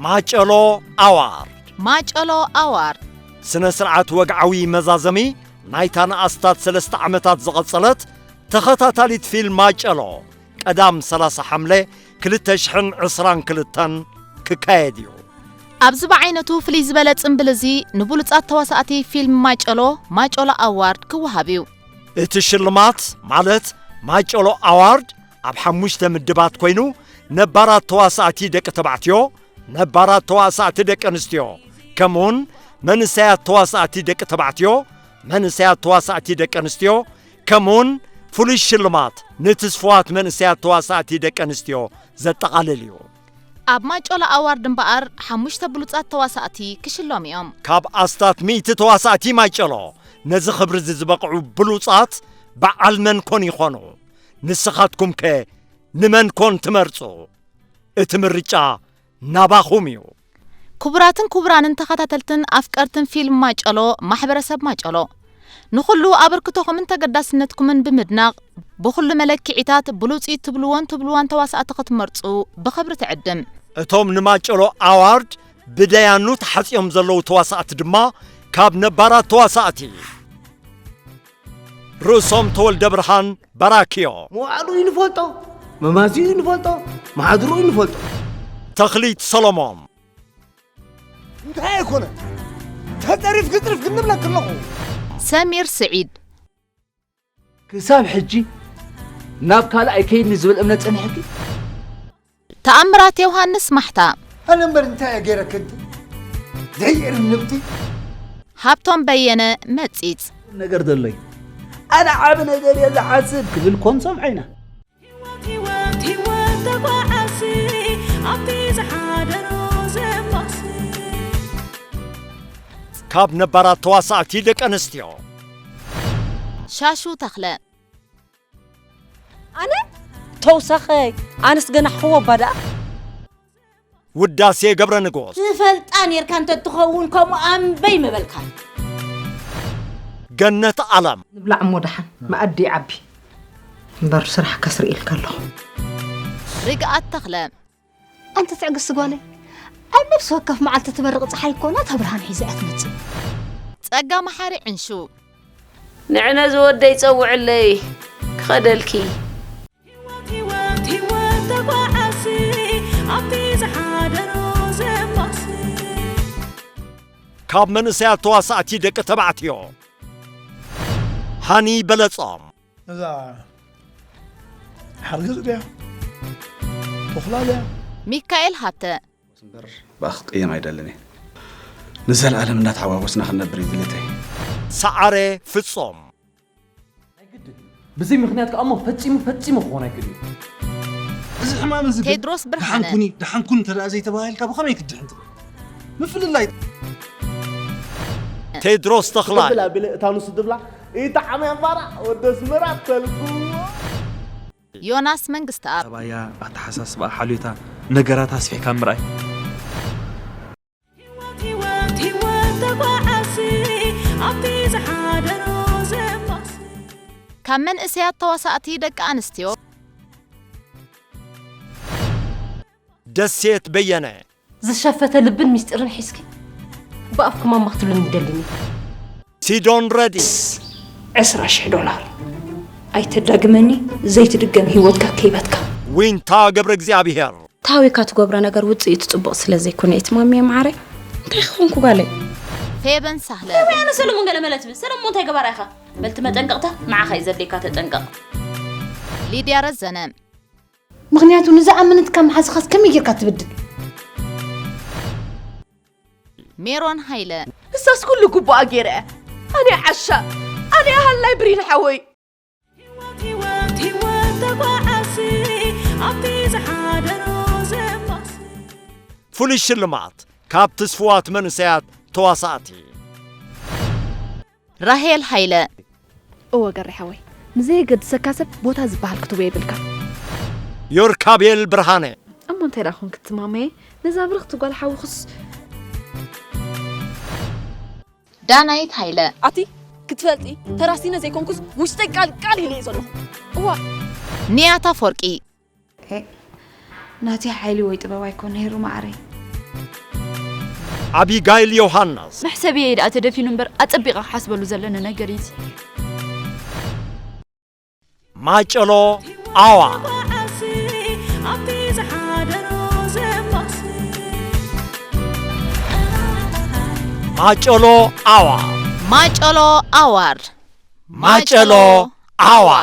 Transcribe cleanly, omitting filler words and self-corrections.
ማጨሎ ኣዋርድ ስነ ስርዓት ወግዓዊ መዛዘሚ ናይታን ኣስታት 3 ዓመታት ዝቐጸለት ተኸታታሊት ፊልም ማጨሎ ቀዳም 30 ሐምለ 2022 ክካየድ እዩ ኣብዚ በዓይነቱ ፍልይ ዝበለ ጽምብል እዚ ንብሉጻት ተዋሳእቲ ፊልም ማጨሎ ኣዋርድ ክወሃብ እዩ እቲ ሽልማት ማለት ማጨሎ ኣዋርድ ኣብ 5 ምድባት ኮይኑ ነባራት ተዋሳእቲ ደቂ ተባዕትዮ ነባራት ተዋሳእቲ ደቂ ኣንስትዮ ከምኡን መንእሰያት ተዋሳእቲ ደቂ ተባዕትዮ መንእሰያት ተዋሳእቲ ደቂ ኣንስትዮ ከምኡን ፍሉይ ሽልማት ንትስፍዋት መንእሰያት ተዋሳእቲ ደቂ ኣንስትዮ ዘጠቓልል እዩ ኣብ ማጨሎ ኣዋርድ እምበኣር 5 ብሉጻት ተዋሳእቲ ክሽሎም እዮም ካብ ኣስታት 100 ተዋሳእቲ ማጨሎ ነዚ ኽብሪ ዝበቕዑ ብሉጻት በዓል መን ኮን ይኾኑ ንስኻትኩም ከ ንመን ኮን ትመርጹ እቲ ምርጫ ናባኹም እዩ ክቡራትን ክቡራንን ተኸታተልትን ኣፍቀርትን ፊልም ማጨሎ ማሕበረሰብ ማጨሎ ንኹሉ ኣበርክቶኹምን ተገዳስነትኩምን ብምድናቕ ብኹሉ መለክዒታት ብሉጺ ትብልዋን ተዋሳእቲ ክትመርጹ ብኽብሪ ትዕድም እቶም ንማጨሎ ኣዋርድ ብደያኑ ተሓጺኦም ዘለዉ ተዋሳእቲ ድማ ካብ ነባራት ተዋሳእቲ ርእሶም ተወልደ ብርሃን በራኪዮ መዋዕሉ ይንፈልጦ መማዝዩ ይንፈልጦ ማሕድሩ ይንፈልጦ ተኽሊት ሰሎሞን እንታይ ኣይኮነ ተጠሪፍ ክጥሪፍ ክንብለክ ኣለኹ ሰሚር ስዒድ ክሳብ ሕጂ ናብ ካልኣይ ከይድኒ ዝብል እምነት ጸኒሕኪ ተኣምራት ዮሃንስ ማሕታ ኣነ እምበር እንታይ እየ ገይረክንቲ ዘይር ንብቲ ሃብቶም በየነ መጺጽ ነገር ደሎይ ኣነ ዓብ ነገር እየ ዝሓስብ ክብል ኮን ሰምዐይና ካብ ነባራት ተዋሳእቲ ደቂ ኣንስትዮ ሻሹ ተኽለ ኣነ ተውሳኸይ ኣነስ ገና ሕወባዳ ውዳሴ ገብረ ንጎስ ትፈልጣ ነርካ እንተ ትኸውን ከምኡ ኣንበይ መበልካ ገነት ዓለም ንብላዕ ሞዳሓን ማኣዲ ዓቢ እምበር ስራሕ ከስሪ ኢልካ ኣለኹ ርግኣት ተኽለ أنت تعقص قولي أنا نفسي وقف مع التتبرق صحي كونات برهان حيزة أثمت تسقى محاري عنشو نعنا زودي يصوع لي خدلكي ካብ መንእሰያት ተዋሳእቲ ደቂ ተባዕትዮ ሃኒ በለጾም እዛ ሓርግዝ ድያ ተኽላ ድያ ሚካኤል ሃተ እምበር ባኽቅየም ኣይደለኒ ንዘለዓለም እናተሓዋወስና ክንነብር ይድልተይ ሰዓረ ፍጾም بزي مخنيات كأمه فتشي مخونه كذي. إذا حمام زي تدرس برهانة. دحنكوني ترى زي تباهي الكابو خمي كدحنت. مثل اللايت. تدرس تخلع. بلا بلا تانوس الدبلة. إيه تعمي فرع ودس مرات تلقوا. يوناس منقستاب. تبايا أتحسس بقى حاليتها نجارات هسفي كامراي. كمن إسيات تواساتي دك أنستيو دسيت بينا زشافة لبن مسترن حسكي بقفكم ما مقتلون مدلني سيدون ريدي $10 أي تدقمني زي تدقم هيوتك كيبتك وين تا قبر اغزابيهر تاوي كاتقبر نجار وتصي تطبق سلازي كوني اتمامي معري تخونكو قالي فيبن سهلة أنا سلمون قال ملت بس سلمون تاي قبر أخا بلت ما تنقطه مع خيزر ديكات تنقط ليديا رزنم مغنياتو نزع منت كم حسخس كم يجي كاتبدل ميرون هايلة الساس كله كوبا أجيرة أنا عشا أنا هلا يبرين حوي فولي شلمات كاب تسفوات منسيات تواساتي راهيل هايلة أوه قري حوي مزي قد سكاسب بوتا زبال كتبي بالك يوركابيل برهانة أما انت راخون كنت مامي نزابرغ تقول حاو خص دانايت هايلة عطي كتفلتي تراسينا زي كونكوس وشتي قال هلي يزولو وا نياتا فوركي ناتي حيلي ويتبا وايكون هيرو معري أبيغايل يوهانس محسبي إذا أتدفي نمبر أطبق حسب له زلنا نجريز ماچلو آوا ماچلو آوا ማጨሎ አዋርድ ماچلو آوا